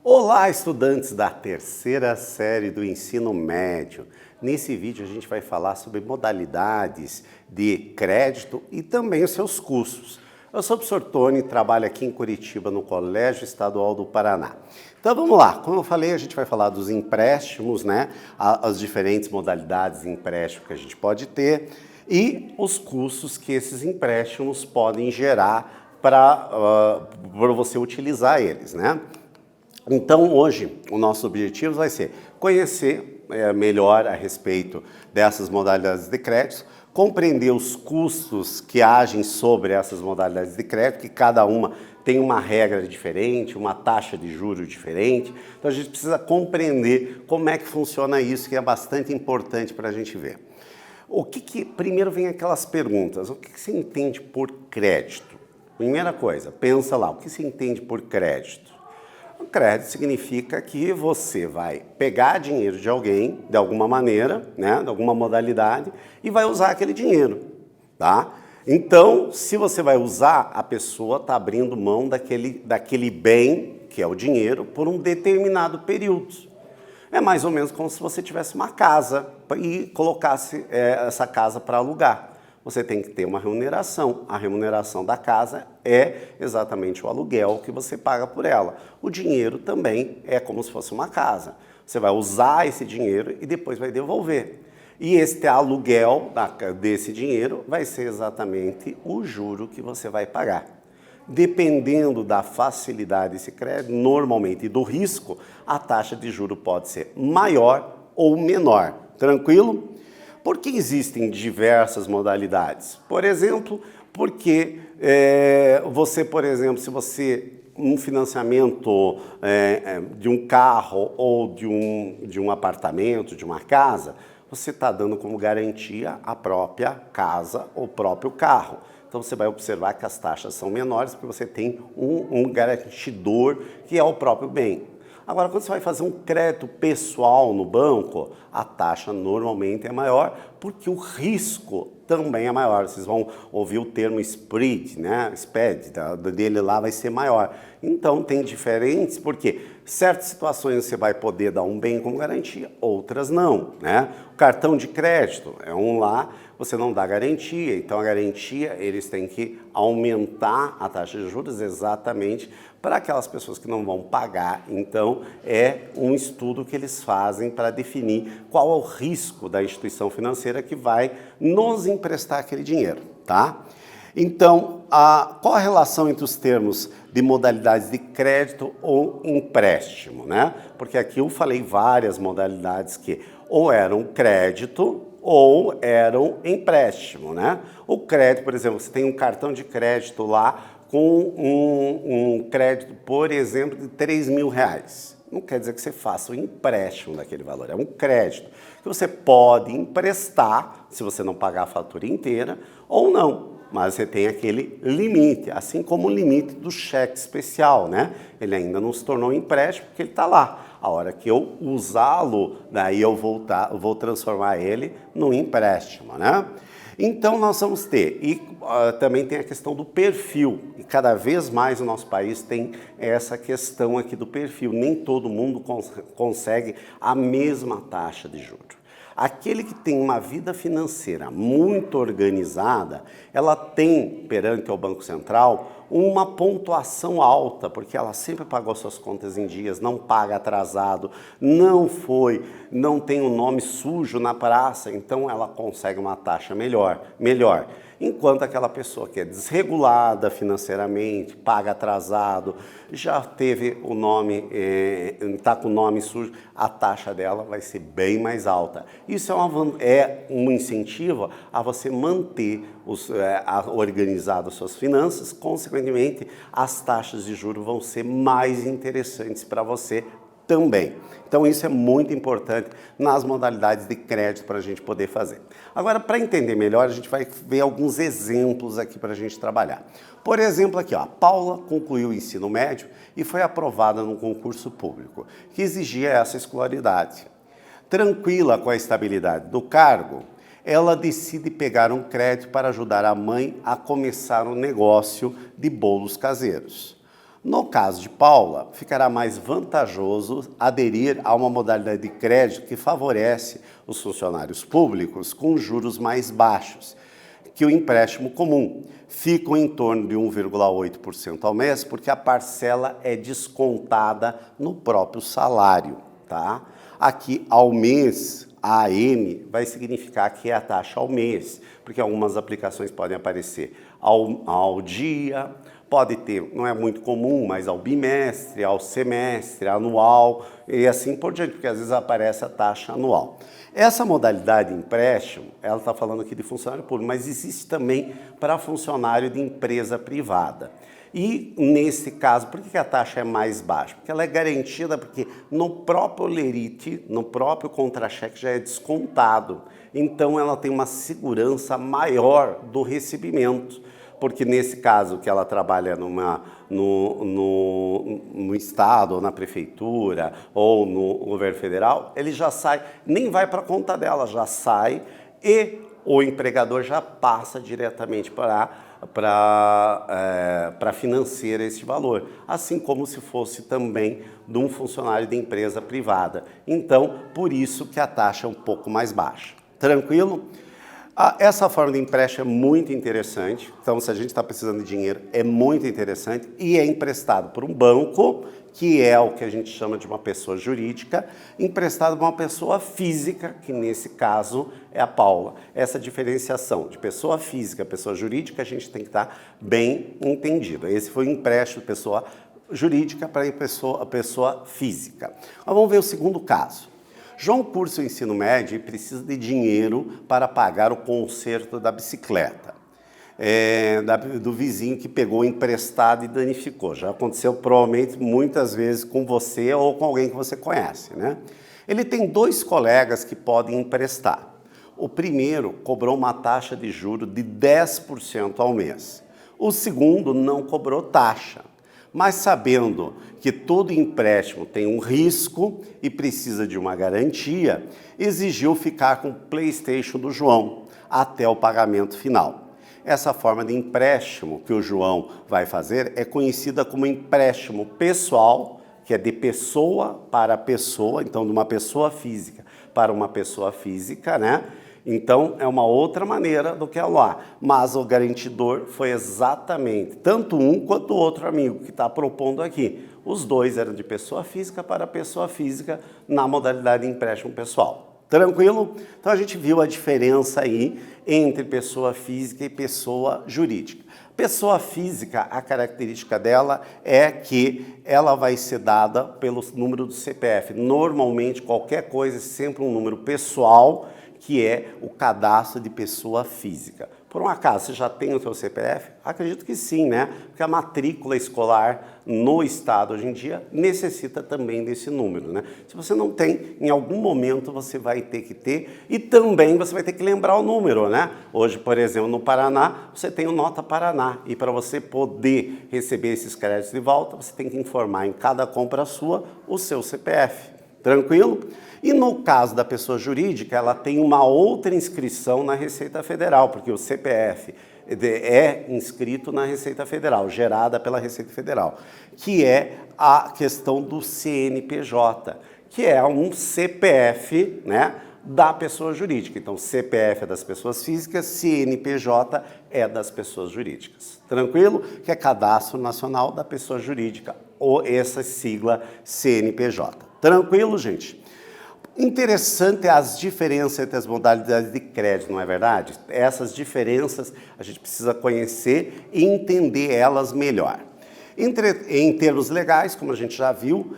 Olá, estudantes da terceira série do ensino médio. Nesse vídeo a gente vai falar sobre modalidades de crédito e também os seus custos. Eu sou o professor Tony, trabalho aqui em Curitiba, no Colégio Estadual do Paraná. Então vamos lá, como eu falei, a gente vai falar dos empréstimos, né? As diferentes modalidades de empréstimo que a gente pode ter e os custos que esses empréstimos podem gerar para você utilizar eles, né? Então, hoje, o nosso objetivo vai ser conhecer melhor a respeito dessas modalidades de crédito, compreender os custos que agem sobre essas modalidades de crédito, que cada uma tem uma regra diferente, uma taxa de juros diferente. Então, a gente precisa compreender como é que funciona isso, que é bastante importante para a gente ver. Primeiro vem aquelas perguntas, o que você entende por crédito? Primeira coisa, pensa lá, o que você entende por crédito? O crédito significa que você vai pegar dinheiro de alguém, de alguma maneira, né, de alguma modalidade, e vai usar aquele dinheiro, tá? Então, se você vai usar, a pessoa está abrindo mão daquele bem, que é o dinheiro, por um determinado período. É mais ou menos como se você tivesse uma casa e colocasse essa casa para alugar. Você tem que ter uma remuneração. A remuneração da casa é exatamente o aluguel que você paga por ela. O dinheiro também é como se fosse uma casa. Você vai usar esse dinheiro e depois vai devolver. E este aluguel desse dinheiro vai ser exatamente o juro que você vai pagar. Dependendo da facilidade desse crédito, normalmente, e do risco, a taxa de juro pode ser maior ou menor. Tranquilo? Por que existem diversas modalidades? Por exemplo, porque se você um financiamento de um carro ou de um apartamento, de uma casa, você está dando como garantia a própria casa ou o próprio carro. Então você vai observar que as taxas são menores porque você tem um garantidor que é o próprio bem. Agora, quando você vai fazer um crédito pessoal no banco, a taxa normalmente é maior, porque o risco também é maior. Vocês vão ouvir o termo spread, né? Spread dele lá vai ser maior. Então, tem diferentes, porque certas situações você vai poder dar um bem como garantia, outras não, né? O cartão de crédito é um lá, você não dá garantia, então a garantia eles têm que aumentar a taxa de juros exatamente para aquelas pessoas que não vão pagar. Então, é um estudo que eles fazem para definir qual é o risco da instituição financeira que vai nos emprestar aquele dinheiro, tá? Então, qual a relação entre os termos de modalidades de crédito ou empréstimo, né? Porque aqui eu falei várias modalidades que ou eram crédito ou eram empréstimo, né? O crédito, por exemplo, você tem um cartão de crédito lá com um crédito, por exemplo, de R$3.000. Não quer dizer que você faça o empréstimo daquele valor, é um crédito que você pode emprestar, se você não pagar a fatura inteira, ou não. Mas você tem aquele limite, assim como o limite do cheque especial, né? Ele ainda não se tornou um empréstimo porque ele está lá. A hora que eu usá-lo, daí eu vou transformar ele num empréstimo, né? Então nós vamos ter, também tem a questão do perfil, e cada vez mais o nosso país tem essa questão aqui do perfil, nem todo mundo consegue a mesma taxa de juros. Aquele que tem uma vida financeira muito organizada, ela tem, perante o Banco Central, uma pontuação alta, porque ela sempre pagou suas contas em dias, não paga atrasado, não tem um nome sujo na praça, então ela consegue uma taxa melhor. Enquanto aquela pessoa que é desregulada financeiramente, paga atrasado, já teve o nome, está com o nome sujo, a taxa dela vai ser bem mais alta. Isso é um incentivo a você manter organizado as suas finanças, consequentemente as taxas de juros vão ser mais interessantes para você também. Então isso é muito importante nas modalidades de crédito para a gente poder fazer. Agora, para entender melhor, a gente vai ver alguns exemplos aqui para a gente trabalhar. Por exemplo, aqui, ó, a Paula concluiu o ensino médio e foi aprovada num concurso público que exigia essa escolaridade. Tranquila com a estabilidade do cargo, ela decide pegar um crédito para ajudar a mãe a começar um negócio de bolos caseiros. No caso de Paula, ficará mais vantajoso aderir a uma modalidade de crédito que favorece os funcionários públicos com juros mais baixos que o empréstimo comum. Ficam em torno de 1,8% ao mês, porque a parcela é descontada no próprio salário, tá? Aqui, ao mês, a AM vai significar que é a taxa ao mês, porque algumas aplicações podem aparecer ao dia, pode ter, não é muito comum, mas ao bimestre, ao semestre, anual e assim por diante, porque às vezes aparece a taxa anual. Essa modalidade de empréstimo, ela está falando aqui de funcionário público, mas existe também para funcionário de empresa privada. E nesse caso, por que a taxa é mais baixa? Porque ela é garantida, porque no próprio lerite, no próprio contra-cheque já é descontado. Então ela tem uma segurança maior do recebimento. Porque nesse caso que ela trabalha no estado, ou na prefeitura, ou no governo federal, ele já sai, nem vai para a conta dela, já sai e o empregador já passa diretamente para financiar esse valor, assim como se fosse também de um funcionário de empresa privada. Então, por isso que a taxa é um pouco mais baixa. Tranquilo? Essa forma de empréstimo é muito interessante, então se a gente está precisando de dinheiro, é muito interessante e é emprestado por um banco, que é o que a gente chama de uma pessoa jurídica, emprestado por uma pessoa física, que nesse caso é a Paula. Essa diferenciação de pessoa física, pessoa jurídica, a gente tem que estar bem entendido. Esse foi o empréstimo de pessoa jurídica para a pessoa física. Mas vamos ver o segundo caso. João cursa o ensino médio e precisa de dinheiro para pagar o conserto da bicicleta do vizinho que pegou emprestado e danificou. Já aconteceu provavelmente muitas vezes com você ou com alguém que você conhece, né? Ele tem 2 colegas que podem emprestar. O primeiro cobrou uma taxa de juros de 10% ao mês. O segundo não cobrou taxa. Mas sabendo que todo empréstimo tem um risco e precisa de uma garantia, exigiu ficar com o PlayStation do João até o pagamento final. Essa forma de empréstimo que o João vai fazer é conhecida como empréstimo pessoal, que é de pessoa para pessoa, então de uma pessoa física para uma pessoa física, né? Então, é uma outra maneira do que é lá. Mas o garantidor foi exatamente tanto um quanto o outro amigo que está propondo aqui. Os dois eram de pessoa física para pessoa física na modalidade de empréstimo pessoal. Tranquilo? Então, a gente viu a diferença aí entre pessoa física e pessoa jurídica. Pessoa física, a característica dela é que ela vai ser dada pelo número do CPF. Normalmente, qualquer coisa é sempre um número pessoal, que é o cadastro de pessoa física. Por um acaso, você já tem o seu CPF? Acredito que sim, né? Porque a matrícula escolar no estado hoje em dia necessita também desse número, né? Se você não tem, em algum momento você vai ter que ter e também você vai ter que lembrar o número, né? Hoje, por exemplo, no Paraná, você tem o Nota Paraná e para você poder receber esses créditos de volta, você tem que informar em cada compra sua o seu CPF. Tranquilo? E no caso da pessoa jurídica, ela tem uma outra inscrição na Receita Federal, porque o CPF é inscrito na Receita Federal, gerada pela Receita Federal, que é a questão do CNPJ, que é um CPF, né, da pessoa jurídica. Então, CPF é das pessoas físicas, CNPJ é das pessoas jurídicas. Tranquilo? Que é Cadastro Nacional da Pessoa Jurídica, ou essa sigla CNPJ. Tranquilo, gente? Interessante as diferenças entre as modalidades de crédito, não é verdade? Essas diferenças a gente precisa conhecer e entender elas melhor. Em termos legais, como a gente já viu,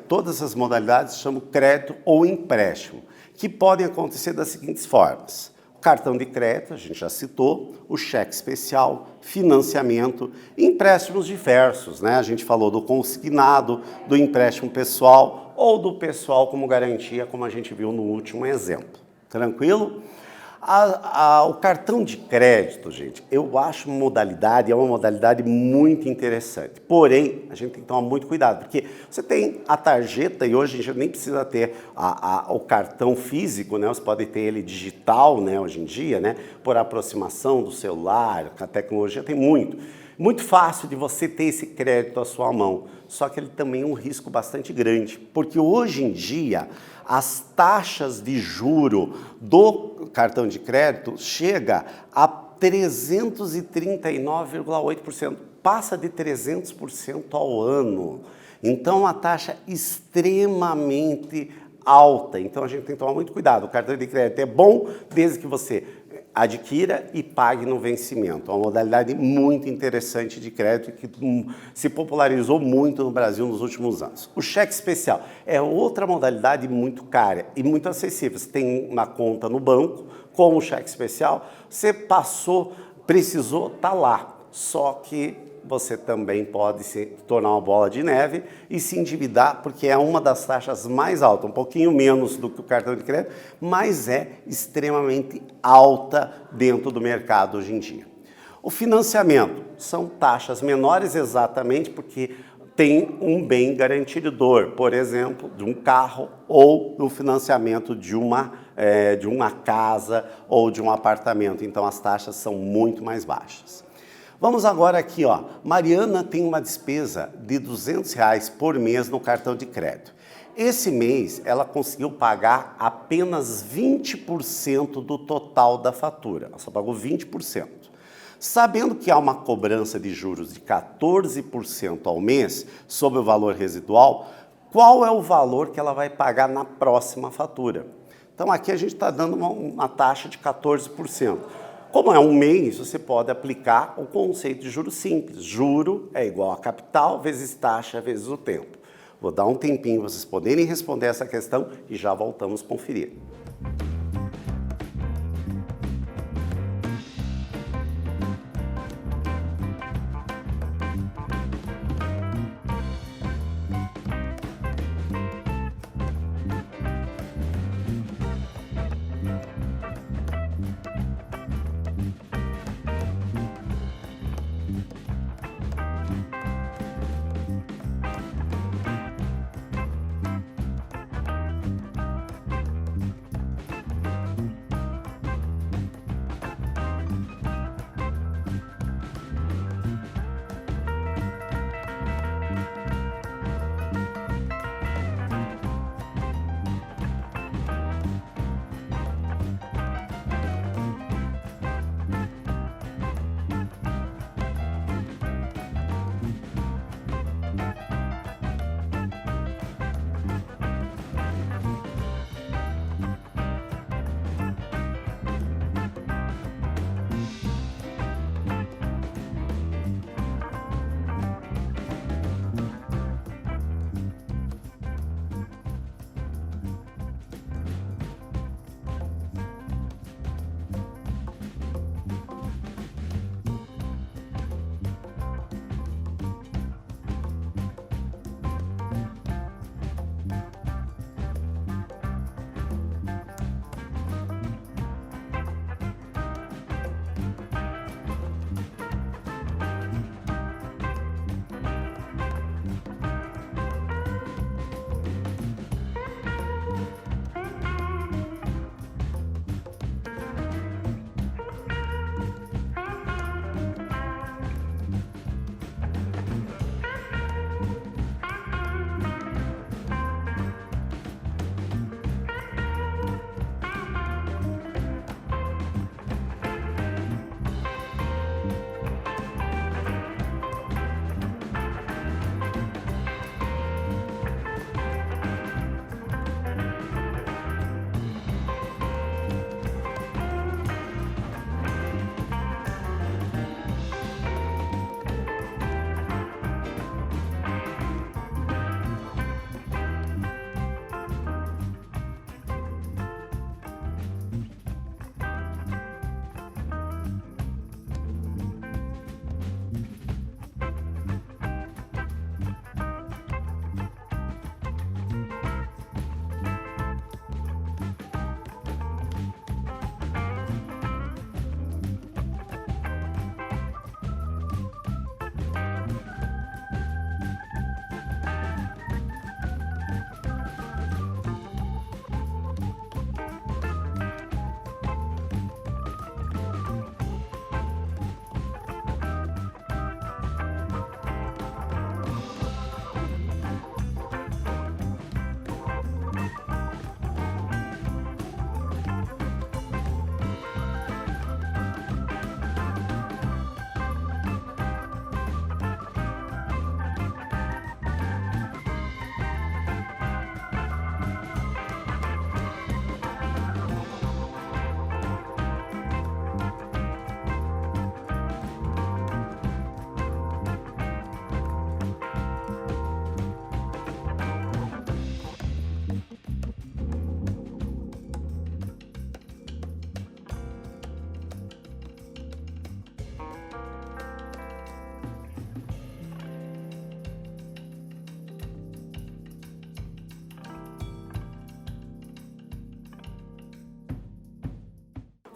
todas as modalidades se chamam crédito ou empréstimo, que podem acontecer das seguintes formas. O cartão de crédito, a gente já citou, o cheque especial, financiamento, empréstimos diversos, né? A gente falou do consignado, do empréstimo pessoal, ou do pessoal como garantia, como a gente viu no último exemplo. Tranquilo? O cartão de crédito, gente, eu acho uma modalidade muito interessante. Porém, a gente tem que tomar muito cuidado, porque você tem a tarjeta e hoje a gente nem precisa ter o cartão físico, né? Você pode ter ele digital, né, hoje em dia, né? Por aproximação do celular, a tecnologia tem muito. Muito fácil de você ter esse crédito à sua mão, só que ele também é um risco bastante grande, porque hoje em dia as taxas de juro do cartão de crédito chega a 339,8%, passa de 300% ao ano. Então, a taxa extremamente alta. Então, a gente tem que tomar muito cuidado. O cartão de crédito é bom desde que você adquira e pague no vencimento. É uma modalidade muito interessante de crédito que se popularizou muito no Brasil nos últimos anos. O cheque especial é outra modalidade muito cara e muito acessível. Você tem uma conta no banco com o cheque especial, você precisou, tá lá. Só que você também pode se tornar uma bola de neve e se endividar, porque é uma das taxas mais altas, um pouquinho menos do que o cartão de crédito, mas é extremamente alta dentro do mercado hoje em dia. O financiamento são taxas menores exatamente porque tem um bem garantidor, por exemplo, de um carro ou do financiamento de uma casa ou de um apartamento. Então as taxas são muito mais baixas. Vamos agora aqui, ó. Mariana tem uma despesa de R$200 por mês no cartão de crédito. Esse mês ela conseguiu pagar apenas 20% do total da fatura. Ela só pagou 20%. Sabendo que há uma cobrança de juros de 14% ao mês sobre o valor residual, qual é o valor que ela vai pagar na próxima fatura? Então aqui a gente está dando uma taxa de 14%. Como é um mês, você pode aplicar o conceito de juro simples. Juro é igual a capital vezes taxa vezes o tempo. Vou dar um tempinho para vocês poderem responder essa questão e já voltamos a conferir.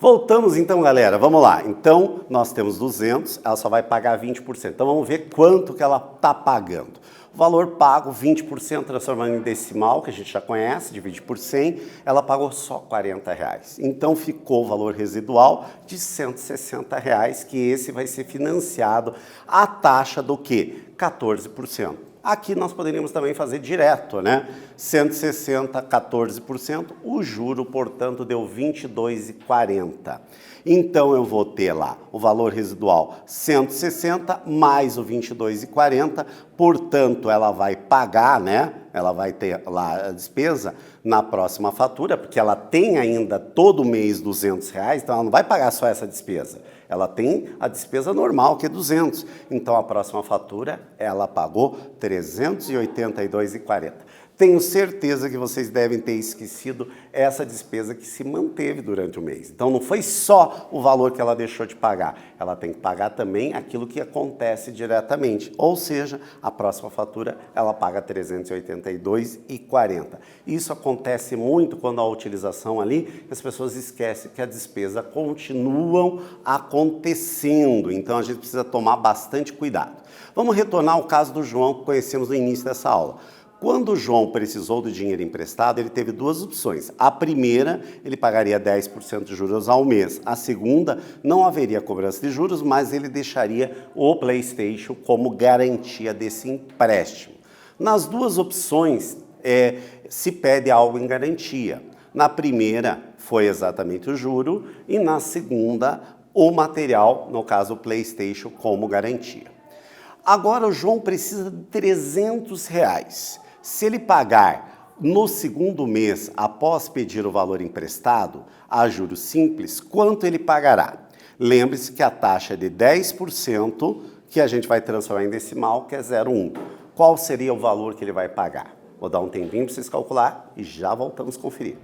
Voltamos então, galera, vamos lá. Então, nós temos 200, ela só vai pagar 20%. Então, vamos ver quanto que ela está pagando. O valor pago, 20%, transformando em decimal, que a gente já conhece, divide por 100, ela pagou só R$40. Então, ficou o valor residual de R$160, que esse vai ser financiado à taxa do quê? 14%. Aqui nós poderíamos também fazer direto, né? 160, 14%, o juro, portanto, deu 22,40. Então, eu vou ter lá o valor residual 160 mais o 22,40, portanto, ela vai pagar, né? Ela vai ter lá a despesa na próxima fatura, porque ela tem ainda todo mês R$200, então ela não vai pagar só essa despesa. Ela tem a despesa normal, que é 200. Então, a próxima fatura, ela pagou R$382,40. Tenho certeza que vocês devem ter esquecido essa despesa que se manteve durante o mês. Então, não foi só o valor que ela deixou de pagar. Ela tem que pagar também aquilo que acontece diretamente. Ou seja, a próxima fatura, ela paga R$382,40. Isso acontece muito quando a utilização ali, as pessoas esquecem que a despesa continuam acontecendo. Então, a gente precisa tomar bastante cuidado. Vamos retornar ao caso do João que conhecemos no início dessa aula. Quando o João precisou do dinheiro emprestado, ele teve duas opções. A primeira, ele pagaria 10% de juros ao mês. A segunda, não haveria cobrança de juros, mas ele deixaria o PlayStation como garantia desse empréstimo. Nas duas opções, se pede algo em garantia. Na primeira, foi exatamente o juro, e na segunda, o material, no caso o PlayStation, como garantia. Agora o João precisa de R$300. Se ele pagar no segundo mês, após pedir o valor emprestado, a juros simples, quanto ele pagará? Lembre-se que a taxa é de 10%, que a gente vai transformar em decimal, que é 0,1. Qual seria o valor que ele vai pagar? Vou dar um tempinho para vocês calcular e já voltamos a conferir.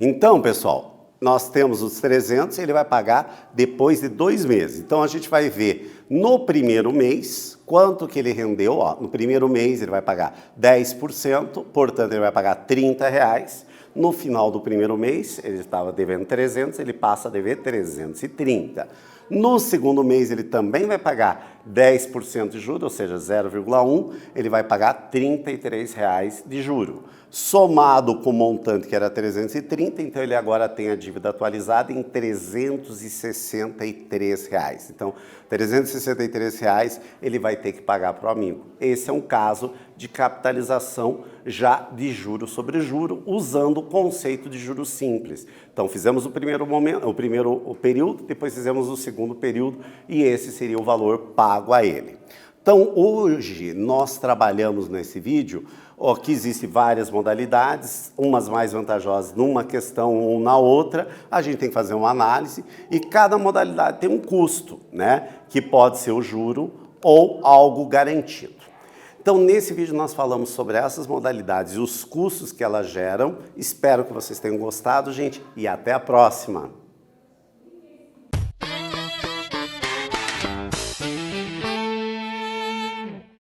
Então, pessoal, nós temos os 300, ele vai pagar depois de 2 meses. Então, a gente vai ver no primeiro mês quanto que ele rendeu. Ó, no primeiro mês ele vai pagar 10%, portanto ele vai pagar R$30. No final do primeiro mês, ele estava devendo 300, ele passa a dever 330. No segundo mês, ele também vai pagar 10% de juros, ou seja, 0,1, ele vai pagar R$33 de juro. Somado com o montante que era 330, então ele agora tem a dívida atualizada em R$363. Então, R$363 ele vai ter que pagar para o amigo. Esse é um caso de capitalização já de juro sobre juro, usando o conceito de juros simples. Então, fizemos o primeiro período, depois fizemos o segundo período e esse seria o valor pago a ele. Então, hoje nós trabalhamos nesse vídeo que existem várias modalidades, umas mais vantajosas numa questão ou na outra, a gente tem que fazer uma análise e cada modalidade tem um custo, né? Que pode ser o juro ou algo garantido. Então, nesse vídeo nós falamos sobre essas modalidades e os custos que elas geram. Espero que vocês tenham gostado, gente, e até a próxima!